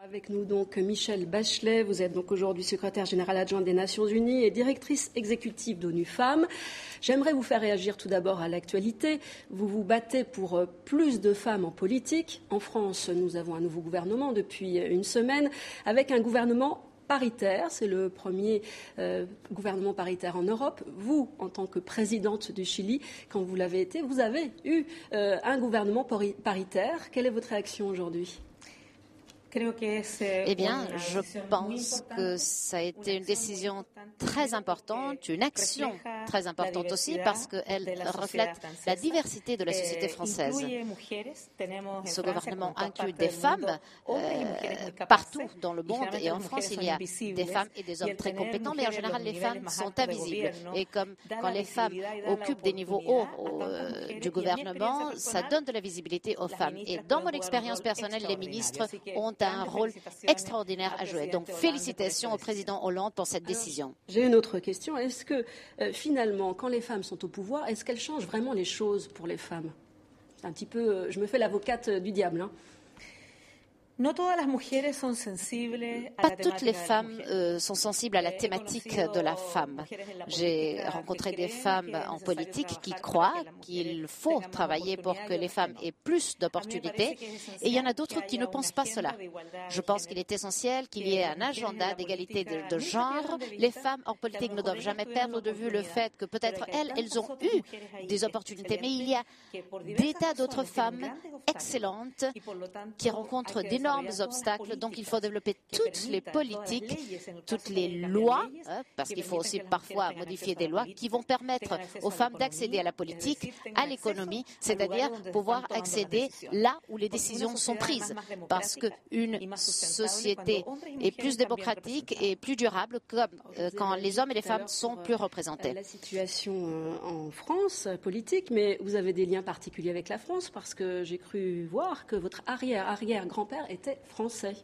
Avec nous donc Michelle Bachelet, vous êtes donc aujourd'hui secrétaire générale adjointe des Nations Unies et directrice exécutive d'ONU Femmes. J'aimerais vous faire réagir tout d'abord à l'actualité. Vous vous battez pour plus de femmes en politique. En France, nous avons un nouveau gouvernement depuis une semaine avec un gouvernement paritaire. C'est le premier gouvernement paritaire en Europe. Vous, en tant que présidente du Chili, quand vous l'avez été, vous avez eu un gouvernement paritaire. Quelle est votre réaction aujourd'hui ? Eh bien, je pense que ça a été une décision très importante, une action très importante aussi, parce qu'elle reflète la diversité de la société française. Ce gouvernement inclut des femmes partout dans le monde, et en France, il y a des femmes et des hommes très compétents, mais en général, les femmes sont invisibles. Et comme quand les femmes occupent des niveaux hauts du gouvernement, ça donne de la visibilité aux femmes. Et dans mon expérience personnelle, les ministres ont un rôle extraordinaire à jouer. Donc, félicitations au président Hollande pour cette décision. J'ai une autre question. Est-ce que, finalement, quand les femmes sont au pouvoir, est-ce qu'elles changent vraiment les choses pour les femmes ? C'est un petit peu, je me fais l'avocate du diable, hein. Pas toutes les femmes sont sensibles à la thématique de la femme. J'ai rencontré des femmes en politique qui croient qu'il faut travailler pour que les femmes aient plus d'opportunités, et il y en a d'autres qui ne pensent pas cela. Je pense qu'il est essentiel qu'il y ait un agenda d'égalité de genre. Les femmes en politique ne doivent jamais perdre de vue le fait que peut-être elles ont eu des opportunités, mais il y a des tas d'autres femmes excellentes qui rencontrent d'énormes obstacles. Donc, il faut développer toutes les politiques, toutes les lois, parce qu'il faut aussi parfois modifier des lois qui vont permettre aux femmes d'accéder à la politique, à l'économie, c'est-à-dire pouvoir accéder là où les décisions sont prises. Parce qu'une société est plus démocratique et plus durable quand les hommes et les femmes sont plus représentés. La situation en France politique, mais vous avez des liens particuliers avec la France parce que j'ai cru voir que votre arrière-grand-père était français.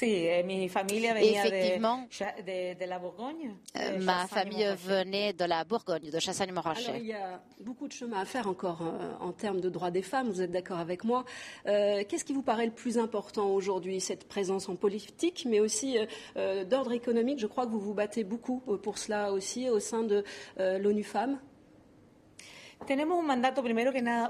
Effectivement, ma famille venait de la Bourgogne, de Chassagne-Montrachet. Alors, il y a beaucoup de chemin à faire encore en termes de droits des femmes, vous êtes d'accord avec moi. Qu'est-ce qui vous paraît le plus important aujourd'hui, cette présence en politique, mais aussi d'ordre économique? Je crois que vous vous battez beaucoup pour cela aussi au sein de l'ONU Femmes.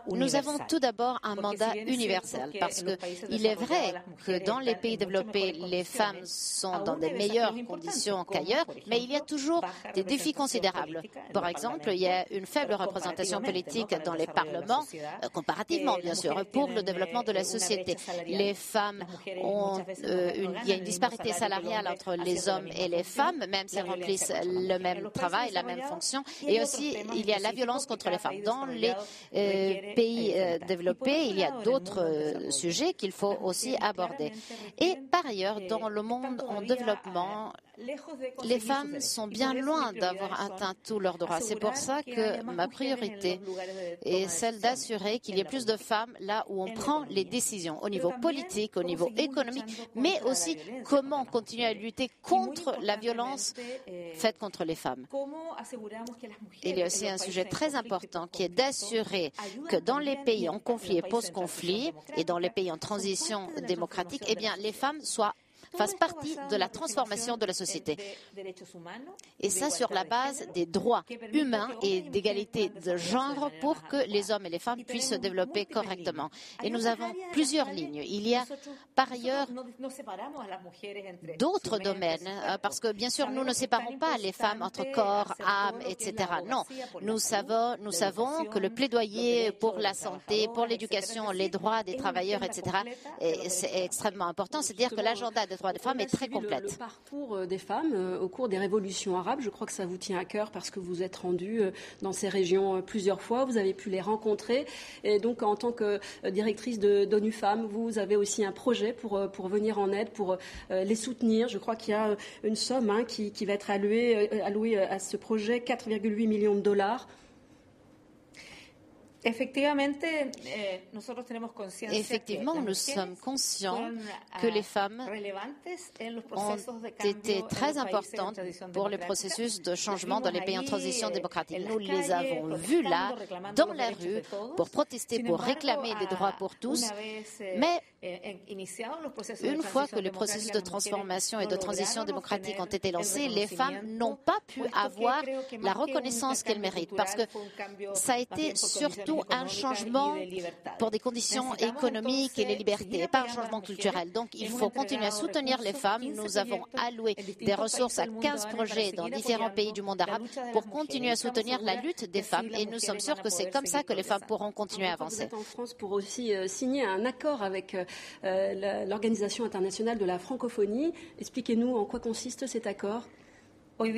Nous avons tout d'abord un mandat universel parce qu'il est vrai que dans les pays développés, les femmes sont dans des meilleures conditions qu'ailleurs, mais il y a toujours des défis considérables. Par exemple, il y a une faible représentation politique dans les parlements, comparativement bien sûr, pour le développement de la société. Les femmes il y a une disparité salariale entre les hommes et les femmes, même si elles remplissent le même travail, la même fonction, et aussi il y a la violence contre les femmes. Dans les pays développés, il y a d'autres sujets qu'il faut aussi aborder. Et par ailleurs, dans le monde en développement, les femmes sont bien loin d'avoir atteint tous leurs droits. C'est pour ça que ma priorité est celle d'assurer qu'il y ait plus de femmes là où on prend les décisions, au niveau politique, au niveau économique, mais aussi comment continuer à lutter contre la violence faite contre les femmes. Il y a aussi un sujet très important qui est d'assurer que dans les pays en conflit et post-conflit et dans les pays en transition démocratique, eh bien, les femmes fassent partie de la transformation de la société. Et ça sur la base des droits humains et d'égalité de genre pour que les hommes et les femmes puissent se développer correctement. Et nous avons plusieurs lignes. Il y a par ailleurs d'autres domaines, parce que bien sûr, nous ne séparons pas les femmes entre corps, âme, etc. Non, nous savons que le plaidoyer pour la santé, pour l'éducation, les droits des travailleurs, etc., c'est extrêmement important. C'est-à-dire que l'agenda des droits des femmes est très complète. Le parcours des femmes au cours des révolutions arabes, je crois que ça vous tient à cœur parce que vous êtes rendu dans ces régions plusieurs fois, vous avez pu les rencontrer et donc en tant que directrice d'ONU Femmes, vous avez aussi un projet pour venir en aide, pour les soutenir. Je crois qu'il y a une somme qui va être allouée à ce projet, 4,8 millions de dollars. Effectivement, nous sommes conscients que les femmes ont été très importantes pour le processus de changement dans les pays en transition démocratique. Nous les avons vues là, dans la rue, pour protester, pour réclamer des droits pour tous. Mais une fois que les processus de transformation et de transition démocratique ont été lancés, les femmes n'ont pas pu avoir la reconnaissance qu'elles méritent, parce que ça a été surtout un changement pour des conditions économiques et les libertés, et pas un changement culturel. Donc, il faut continuer à soutenir les femmes. Nous avons alloué des ressources à 15 projets dans différents pays du monde arabe pour continuer à soutenir la lutte des femmes, et nous sommes sûrs que c'est comme ça que les femmes pourront continuer à avancer. Vous êtes en France pour aussi signer un accord avec l'Organisation internationale de la francophonie. Expliquez-nous en quoi consiste cet accord. Eh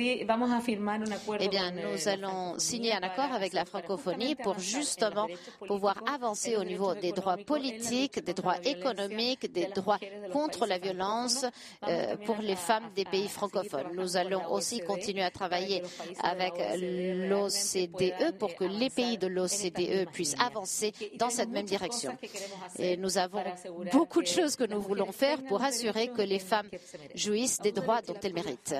bien, nous allons signer un accord avec la francophonie pour justement pouvoir avancer au niveau des droits politiques, des droits économiques, des droits contre la violence pour les femmes des pays francophones. Nous allons aussi continuer à travailler avec l'OCDE pour que les pays de l'OCDE puissent avancer dans cette même direction. Et nous avons beaucoup de choses que nous voulons faire pour assurer que les femmes jouissent des droits dont elles méritent.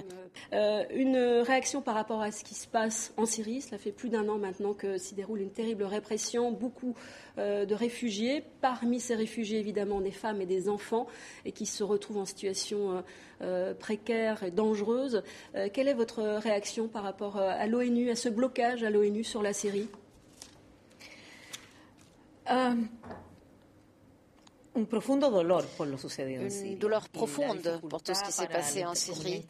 Une réaction par rapport à ce qui se passe en Syrie. Cela fait plus d'un an maintenant que s'y déroule une terrible répression. Beaucoup de réfugiés. Parmi ces réfugiés, évidemment, des femmes et des enfants et qui se retrouvent en situation précaire et dangereuse. Quelle est votre réaction par rapport à l'ONU, à ce blocage à l'ONU sur la Syrie ? Une douleur profonde pour tout ce qui s'est passé en Syrie.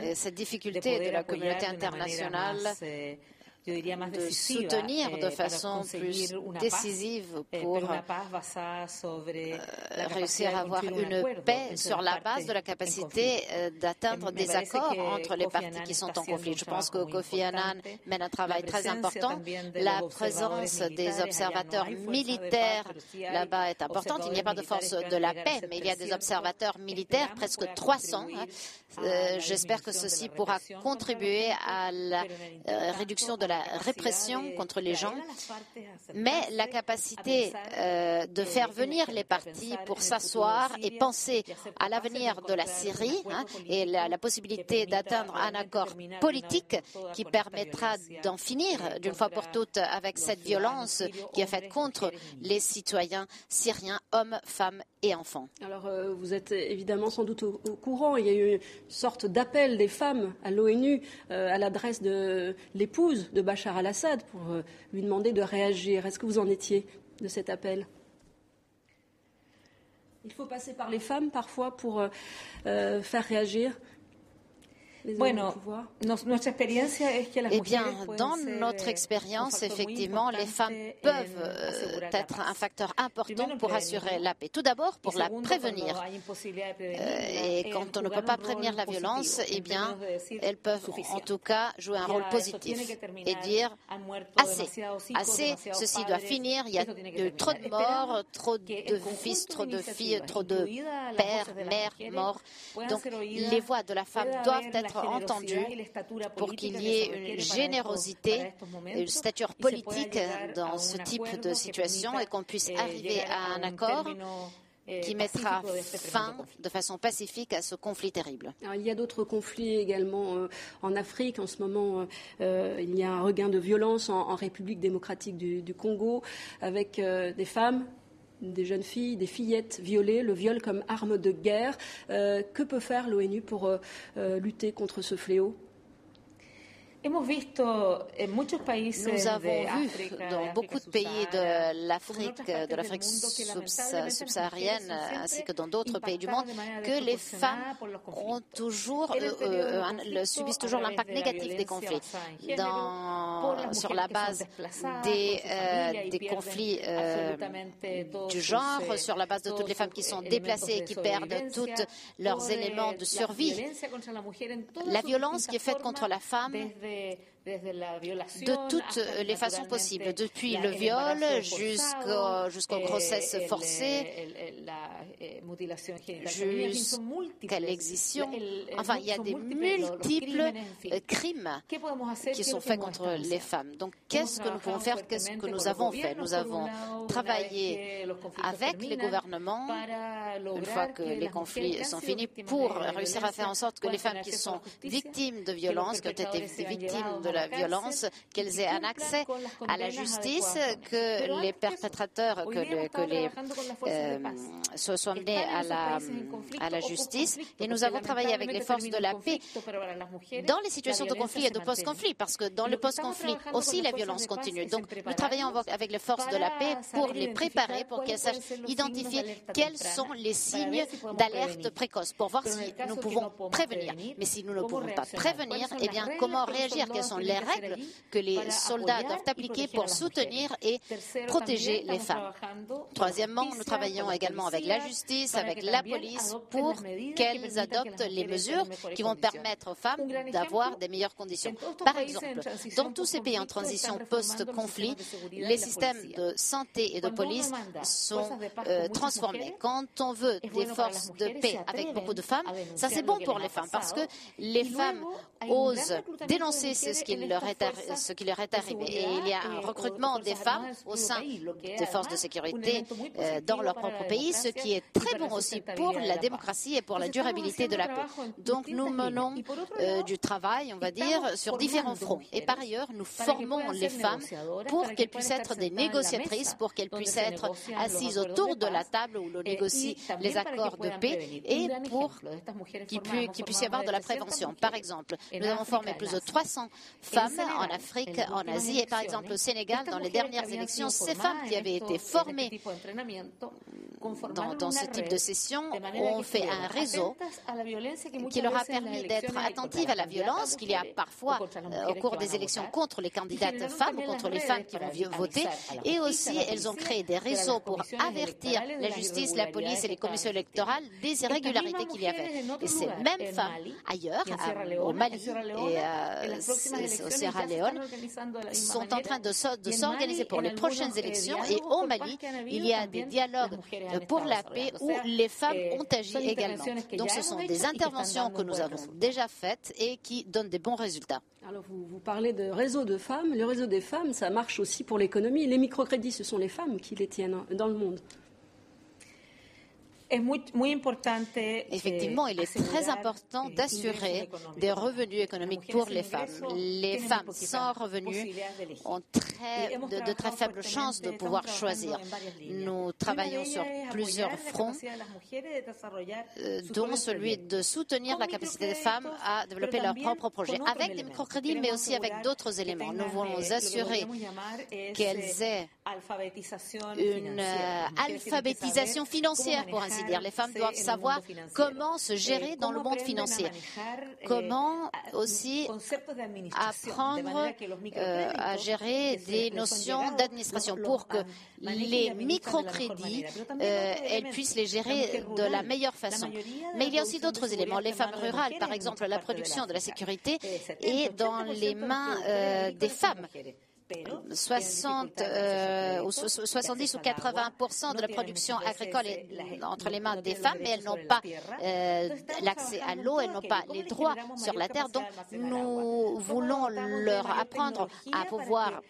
Et cette difficulté de la communauté internationale de soutenir de façon plus décisive pour réussir à avoir une paix sur la base de la capacité d'atteindre des accords entre les parties qui sont en conflit. Je pense que Kofi Annan mène un travail très important. La présence des observateurs militaires là-bas est importante. Il n'y a pas de force de la paix, mais il y a des observateurs militaires, presque 300. J'espère que ceci pourra contribuer à la réduction de la répression contre les gens, mais la capacité de faire venir les partis pour s'asseoir et penser à l'avenir de la Syrie et la possibilité d'atteindre un accord politique qui permettra d'en finir d'une fois pour toutes avec cette violence qui est faite contre les citoyens syriens, hommes, femmes et enfants. Alors, vous êtes évidemment sans doute au courant. Il y a eu une sorte d'appel des femmes à l'ONU à l'adresse de l'épouse de Bachar al-Assad pour lui demander de réagir. Est-ce que vous en étiez de cet appel ? Il faut passer par les femmes parfois pour faire réagir. Eh bien, dans notre expérience, effectivement, les femmes peuvent être un facteur important pour assurer la paix. Tout d'abord, pour la prévenir. Et quand on ne peut pas prévenir la violence, eh bien, elles peuvent en tout cas jouer un rôle positif et dire assez, ceci doit finir, il y a trop de morts, trop de fils, trop de filles, trop de pères, mères morts. Donc, les voix de la femme doivent être entendu pour qu'il y ait une générosité, une stature politique dans ce type de situation et qu'on puisse arriver à un accord qui mettra fin de façon pacifique à ce conflit terrible. Alors, il y a d'autres conflits également en Afrique. En ce moment, il y a un regain de violence en République démocratique du Congo avec des femmes, des jeunes filles, des fillettes violées, le viol comme arme de guerre. Que peut faire l'ONU pour lutter contre ce fléau ? Nous avons vu dans beaucoup de pays de l'Afrique subsaharienne ainsi que dans d'autres pays du monde que les femmes ont subissent toujours l'impact négatif des conflits. Sur la base des conflits du genre, sur la base de toutes les femmes qui sont déplacées et qui perdent tous leurs éléments de survie. La violence qui est faite contre la femme de toutes les façons possibles, depuis le viol jusqu'aux grossesses forcées, jusqu'à l'excision. Enfin, il y a des multiples crimes qui sont faits contre les femmes. Donc, qu'est-ce que nous pouvons faire? Qu'est-ce que nous avons fait? Nous avons travaillé avec les gouvernements, une fois que les conflits sont finis, pour réussir à faire en sorte que les femmes qui sont victimes de violences, qui ont été victimes de la violence, qu'elles aient un accès à la justice, que les perpétrateurs, soient menés à la justice. Et nous avons travaillé avec les forces de la paix dans les situations de conflit et de post-conflit, parce que dans le post-conflit aussi la violence continue. Donc nous travaillons avec les forces de la paix pour les préparer, pour qu'elles sachent identifier quels sont les signes d'alerte précoce, pour voir si nous pouvons prévenir. Mais si nous ne pouvons pas prévenir, eh bien, comment réagir? Quelles sont les règles que les soldats doivent appliquer pour soutenir et protéger les femmes? Troisièmement, nous travaillons également avec la justice, avec la police, pour qu'elles adoptent les mesures qui vont permettre aux femmes d'avoir des meilleures conditions. Par exemple, dans tous ces pays en transition post-conflit, les systèmes de santé et de police sont transformés. Quand on veut des forces de paix avec beaucoup de femmes, ça c'est bon pour les femmes, parce que les femmes osent dénoncer ce qui leur est arrivé. Et il y a un recrutement des femmes au sein des forces de sécurité dans leur propre pays, ce qui est très bon aussi pour la démocratie et pour la durabilité de la paix. Donc nous menons du travail, on va dire, sur différents fronts. Et par ailleurs, nous formons les femmes pour qu'elles puissent être des négociatrices, pour qu'elles puissent être assises autour de la table où l'on négocie les accords de paix, et pour qu'il puisse y avoir de la prévention. Par exemple, nous avons formé plus de 300 femmes en Afrique, en Asie, et par exemple au Sénégal, dans les dernières élections, ces femmes qui avaient été formées dans ce type de session ont fait un réseau qui leur a permis d'être attentives à la violence qu'il y a parfois au cours des élections contre les candidates femmes ou contre les femmes qui vont voter, et aussi elles ont créé des réseaux pour avertir la justice, la police et les commissions électorales des irrégularités qu'il y avait. Et ces mêmes femmes ailleurs, au Mali et au Sierra Leone, sont en train de s'organiser pour les prochaines élections, et au Mali, il y a des dialogues pour la paix où les femmes ont agi également. Donc ce sont des interventions que nous avons déjà faites et qui donnent des bons résultats. Alors vous parlez de réseau de femmes. Le réseau des femmes, ça marche aussi pour l'économie. Les microcrédits, ce sont les femmes qui les tiennent dans le monde. Effectivement, il est très important d'assurer des revenus économiques pour les femmes. Les femmes sans revenus ont de très faibles chances de pouvoir choisir. Nous travaillons sur plusieurs fronts, dont celui de soutenir la capacité des femmes à développer leurs propres projets, avec des microcrédits, mais aussi avec d'autres éléments. Nous voulons assurer qu'elles aient une alphabétisation financière, pour ainsi dire. Les femmes doivent savoir comment se gérer dans le monde financier, comment aussi apprendre à gérer des notions d'administration pour que les microcrédits, elles puissent les gérer de la meilleure façon. Mais il y a aussi d'autres éléments. Les femmes rurales, par exemple, la production de la sécurité est dans les mains des femmes. 70 ou 80% de la production agricole est entre les mains des femmes, mais elles n'ont pas l'accès à l'eau, elles n'ont pas les droits sur la terre. Donc, nous voulons leur apprendre à pouvoir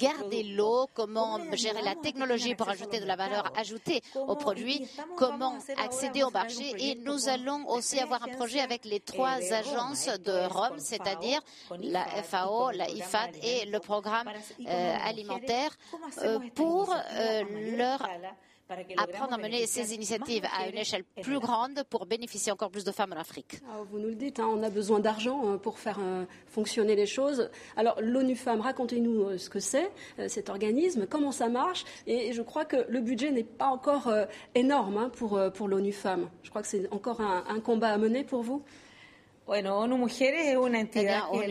garder l'eau, comment gérer la technologie pour ajouter de la valeur ajoutée aux produits, comment accéder au marché. Et nous allons aussi avoir un projet avec les 3 agences de Rome, c'est-à-dire la FAO, la IFAD et le programme alimentaire, pour leur apprendre à mener ces initiatives à une échelle plus grande pour bénéficier encore plus de femmes en Afrique. Alors, vous nous le dites, on a besoin d'argent pour faire fonctionner les choses. Alors l'ONU Femmes, racontez-nous ce que c'est, cet organisme, comment ça marche. Et je crois que le budget n'est pas encore énorme pour l'ONU Femmes. Je crois que c'est encore un combat à mener pour vous. ONU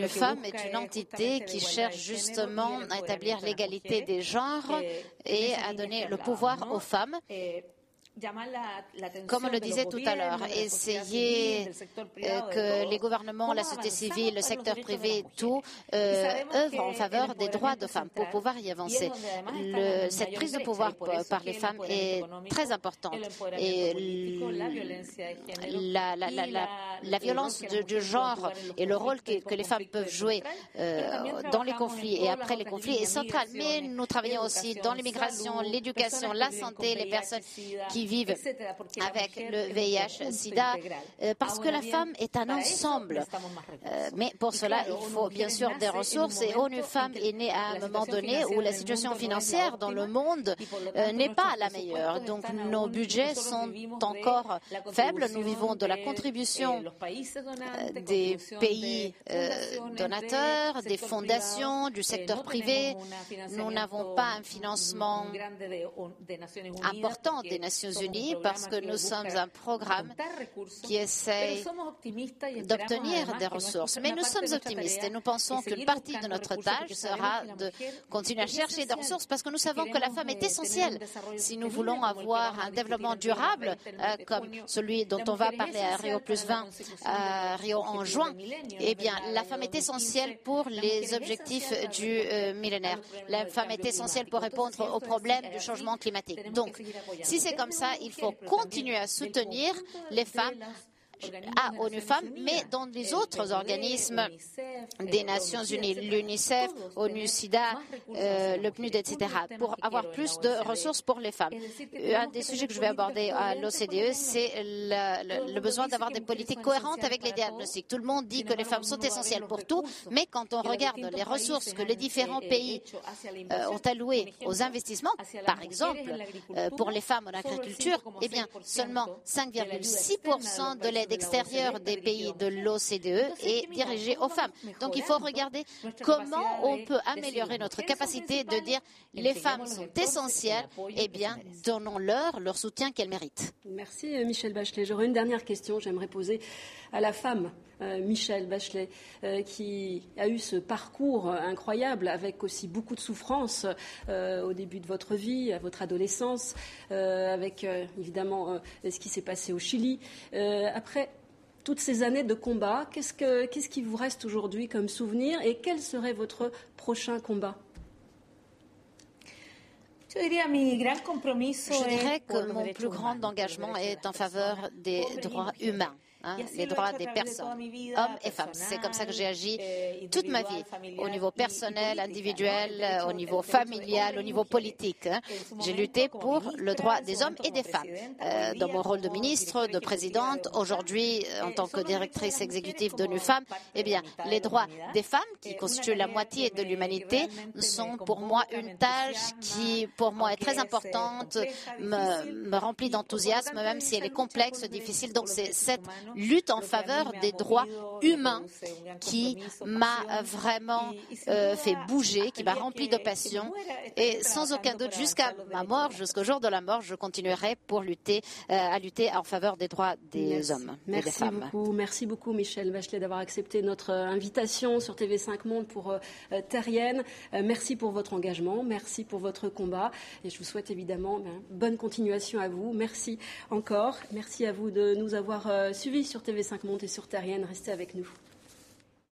Femmes est une entité qui cherche justement à établir l'égalité des genres et à donner le pouvoir aux femmes. Comme on le disait tout à l'heure, essayer que les gouvernements, la société civile, le secteur privé, tout œuvrent en faveur des droits de femmes pour pouvoir y avancer. Cette prise de pouvoir par les femmes est très importante. Et la violence du genre et le rôle que les femmes peuvent jouer dans les conflits et après les conflits est central. Mais nous travaillons aussi dans l'immigration, l'éducation, la santé, les personnes qui vivent avec le VIH-Sida, parce que la femme est un ensemble. Mais pour cela, il faut bien sûr des ressources et ONU Femmes est née à un moment donné où la situation financière dans le monde n'est pas la meilleure. Donc nos budgets sont encore faibles. Nous vivons de la contribution des pays donateurs, des fondations, du secteur privé. Nous n'avons pas un financement important des Nations Unies parce que nous sommes un programme qui essaie d'obtenir des ressources. Mais nous sommes optimistes et nous pensons qu'une partie de notre tâche sera de continuer à chercher des ressources parce que nous savons que la femme est essentielle. Si nous voulons avoir un développement durable comme celui dont on va parler à Rio+20, à Rio en juin, eh bien, la femme est essentielle pour les objectifs du millénaire. La femme est essentielle pour répondre aux problèmes du changement climatique. Donc, si c'est comme ça, il faut continuer à soutenir les femmes à ONU Femmes, mais dans les autres organismes des Nations Unies, l'UNICEF, ONU SIDA, le PNUD, etc., pour avoir plus de ressources pour les femmes. Un des sujets que je vais aborder à l'OCDE, c'est le besoin d'avoir des politiques cohérentes avec les diagnostics. Tout le monde dit que les femmes sont essentielles pour tout, mais quand on regarde les ressources que les différents pays ont allouées aux investissements, par exemple, pour les femmes en agriculture, eh bien, seulement 5,6% de l'aide extérieure des pays de l'OCDE est dirigée aux femmes. Donc il faut regarder comment on peut améliorer notre capacité de dire les femmes sont essentielles, eh bien donnons-leur leur soutien qu'elles méritent. Merci Michelle Bachelet. J'aurais une dernière question, j'aimerais poser à la femme Michelle Bachelet, qui a eu ce parcours incroyable avec aussi beaucoup de souffrance au début de votre vie, à votre adolescence, avec évidemment ce qui s'est passé au Chili. Après toutes ces années de combat, qu'est-ce qui vous reste aujourd'hui comme souvenir et quel serait votre prochain combat ? Je dirais que mon plus grand engagement est en faveur des droits humains. Les droits des personnes, hommes et femmes. C'est comme ça que j'ai agi toute ma vie, au niveau personnel, individuel, au niveau familial, au niveau politique. J'ai lutté pour le droit des hommes et des femmes. Dans mon rôle de ministre, de présidente, aujourd'hui, en tant que directrice exécutive d'ONU Femmes, eh bien, les droits des femmes, qui constituent la moitié de l'humanité, sont pour moi une tâche qui, pour moi, est très importante, me remplit d'enthousiasme, même si elle est complexe, difficile. Donc, c'est cette lutte en faveur des droits humains qui m'a vraiment fait bouger, qui m'a rempli de passion. Et sans aucun doute, jusqu'à ma mort, jusqu'au jour de la mort, je continuerai à lutter en faveur des droits des hommes et des femmes. Merci beaucoup, Michelle Bachelet, d'avoir accepté notre invitation sur TV5 Monde pour Terrienne. Merci pour votre engagement, merci pour votre combat. Et je vous souhaite évidemment bonne continuation à vous. Merci encore. Merci à vous de nous avoir suivis sur TV5 Monde et sur Terrienne. Restez avec nous.